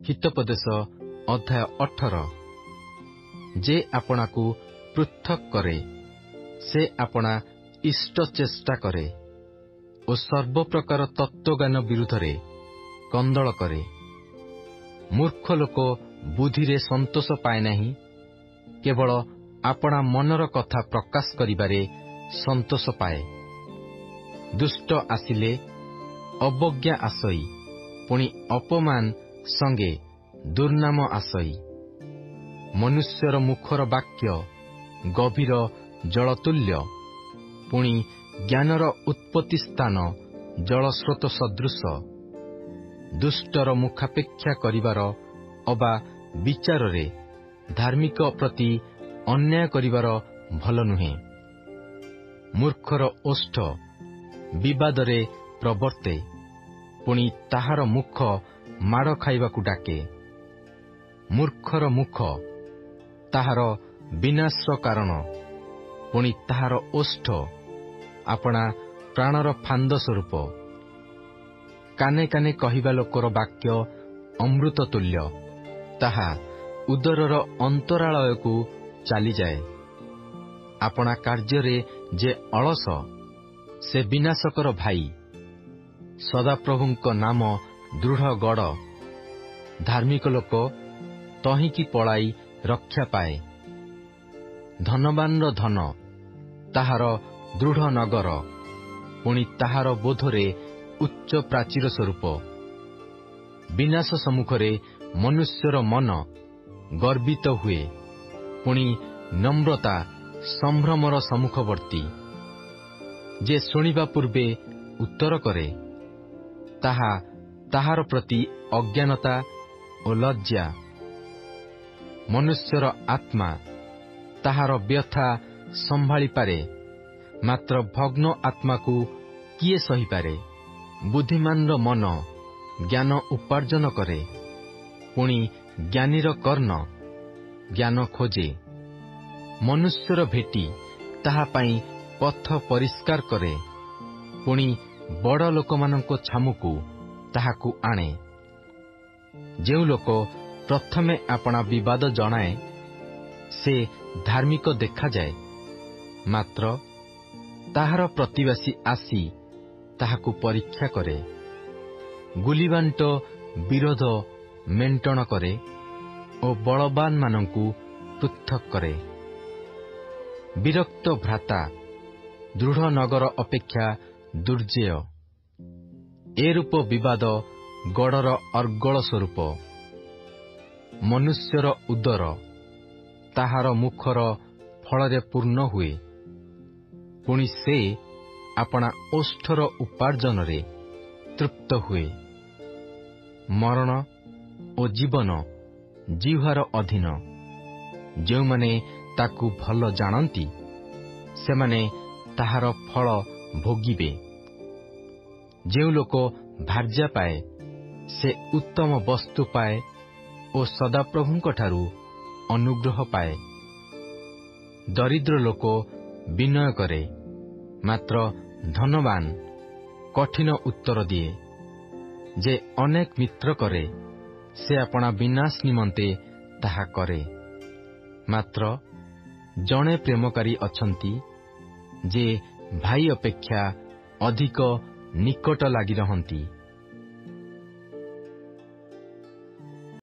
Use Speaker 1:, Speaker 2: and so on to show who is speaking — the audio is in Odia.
Speaker 1: ହିତୋପଦେଶ ଅଧ୍ୟାୟ 18। ଯେ ଆପଣାକୁ ପୃଥକ୍ କରେ ସେ ଆପଣା ଇଷ୍ଟ ଚେଷ୍ଟା କରେ ଓ ସର୍ବପ୍ରକାର ତତ୍ତ୍ୱଜ୍ଞାନ ବିରୁଦ୍ଧରେ କନ୍ଦଳ କରେ। ମୂର୍ଖ ଲୋକ ବୁଦ୍ଧିରେ ସନ୍ତୋଷ ପାଏ ନାହିଁ, କେବଳ ଆପଣା ମନର କଥା ପ୍ରକାଶ କରିବାରେ ସନ୍ତୋଷ ପାଏ। ଦୁଷ୍ଟ ଆସିଲେ ଅବଜ୍ଞା ଆସଇ, ପୁଣି ଅପମାନ ସଙ୍ଗେ ଦୁର୍ନାମ ଆସଇ। ମନୁଷ୍ୟର ମୁଖର ବାକ୍ୟ ଗଭୀର ଜଳତୁଲ୍ୟ, ପୁଣି ଜ୍ଞାନର ଉତ୍ପତ୍ତି ସ୍ଥାନ ଜଳସ୍ରୋତ ସଦୃଶ। ଦୁଷ୍ଟର ମୁଖାପେକ୍ଷା କରିବାର ଅବା ବିଚାରରେ ଧାର୍ମିକ ପ୍ରତି ଅନ୍ୟାୟ କରିବାର ଭଲ ନୁହେଁ। ମୂର୍ଖର ଓଷ୍ଠ ବିବାଦରେ ପ୍ରବର୍ତ୍ତେ, ପୁଣି ତାହାର ମୁଖ ମାଡ଼ ଖାଇବାକୁ ଡାକେ। ମୂର୍ଖର ମୁଖ ତାହାର ବିନାଶର କାରଣ, ପୁଣି ତାହାର ଓଷ୍ଠ ଆପଣା ପ୍ରାଣର ଫାନ୍ଦ ସ୍ୱରୂପ। କାନେ କାନେ କହିବା ଲୋକର ବାକ୍ୟ ଅମୃତ ତୁଲ୍ୟ, ତାହା ଉଦରର ଅନ୍ତରାଳୟକୁ ଚାଲିଯାଏ। ଆପଣା କାର୍ଯ୍ୟରେ ଯେ ଅଳସ ସେ ବିନାଶକର ଭାଇ। ସଦାପ୍ରଭୁଙ୍କ ନାମ ଦୃଢ଼ ଗଡ଼, ଧାର୍ମିକ ଲୋକ ତହିଁକି ପଳାଇ ରକ୍ଷା ପାଏ। ଧନବାନର ଧନ ତାହାର ଦୃଢ଼ ନଗର, ପୁଣି ତାହାର ବୋଧରେ ଉଚ୍ଚ ପ୍ରାଚୀର ସ୍ୱରୂପ। ବିନାଶ ସମ୍ମୁଖରେ ମନୁଷ୍ୟର ମନ ଗର୍ବିତ ହୁଏ, ପୁଣି ନମ୍ରତା ସମ୍ଭ୍ରମର ସମ୍ମୁଖବର୍ତ୍ତୀ। ଯେ ଶୁଣିବା ପୂର୍ବେ ଉତ୍ତର କରେ, ତାହା ତାହାର ପ୍ରତି ଅଜ୍ଞାନତା ଓ ଲଜ୍ଜା। ମନୁଷ୍ୟର ଆତ୍ମା ତାହାର ବ୍ୟଥା ସମ୍ଭାଳି ପାରେ, ମାତ୍ର ଭଗ୍ନ ଆତ୍ମାକୁ କିଏ ସହିପାରେ? ବୁଦ୍ଧିମାନର ମନ ଜ୍ଞାନ ଉପାର୍ଜନ କରେ, ପୁଣି ଜ୍ଞାନୀର କର୍ଣ୍ଣ ଜ୍ଞାନ ଖୋଜେ। ମନୁଷ୍ୟର ଭେଟି ତାହା ପାଇଁ ପଥ ପରିଷ୍କାର କରେ, ପୁଣି ବଡ଼ ଲୋକମାନଙ୍କ ଛାମୁକୁ ତାହାକୁ ଆଣେ। ଯେଉଁ ଲୋକ ପ୍ରଥମେ ଆପଣା ବିବାଦ ଜଣାଏ ସେ ଧାର୍ମିକ ଦେଖାଯାଏ, ମାତ୍ର ତାହାର ପ୍ରତିବାସୀ ଆସି ତାହାକୁ ପରୀକ୍ଷା କରେ। ଗୁଲିବାଣ୍ଟ ବିରୋଧ ମେଣ୍ଟଣ କରେ ଓ ବଳବାନମାନଙ୍କୁ ପୃଥକ୍ କରେ। ବିରକ୍ତ ଭ୍ରାତା ଦୃଢ଼ ନଗର ଅପେକ୍ଷା ଦୁର୍ଜେୟ। ଏରୂପ ବିବାଦ ଗଡ଼ର ଅର୍ଗଳ ସ୍ୱରୂପ। ମନୁଷ୍ୟର ଉଦର ତାହାର ମୁଖର ଫଳରେ ପୂର୍ଣ୍ଣ ହୁଏ, ପୁଣି ସେ ଆପଣା ଓଷ୍ଠର ଉପାର୍ଜନରେ ତୃପ୍ତ ହୁଏ। ମରଣ ଓ ଜୀବନ ଜିହ୍ୱାର ଅଧୀନ। ଯେଉଁମାନେ ତାକୁ ଭଲ ଜାଣନ୍ତି ସେମାନେ ତାହାର ଫଳ ଭୋଗିବେ। ଯେଉଁ ଲୋକ ଭାର୍ଯ୍ୟା ପାଏ ସେ ଉତ୍ତମ ବସ୍ତୁ ପାଏ ଓ ସଦାପ୍ରଭୁଙ୍କଠାରୁ ଅନୁଗ୍ରହ ପାଏ। ଦରିଦ୍ର ଲୋକ ବିନୟ କରେ, ମାତ୍ର ଧନବାନ କଠିନ ଉତ୍ତର ଦିଏ। ଯେ ଅନେକ ମିତ୍ର କରେ ସେ ଆପଣା ବିନାଶ ନିମନ୍ତେ ତାହା କରେ। ମାତ୍ର ଜଣେ ପ୍ରେମକାରୀ ଅଛନ୍ତି, ଯେ ଭାଇ ଅପେକ୍ଷା ଅଧିକ ନିକଟ ଲାଗି ରହନ୍ତି।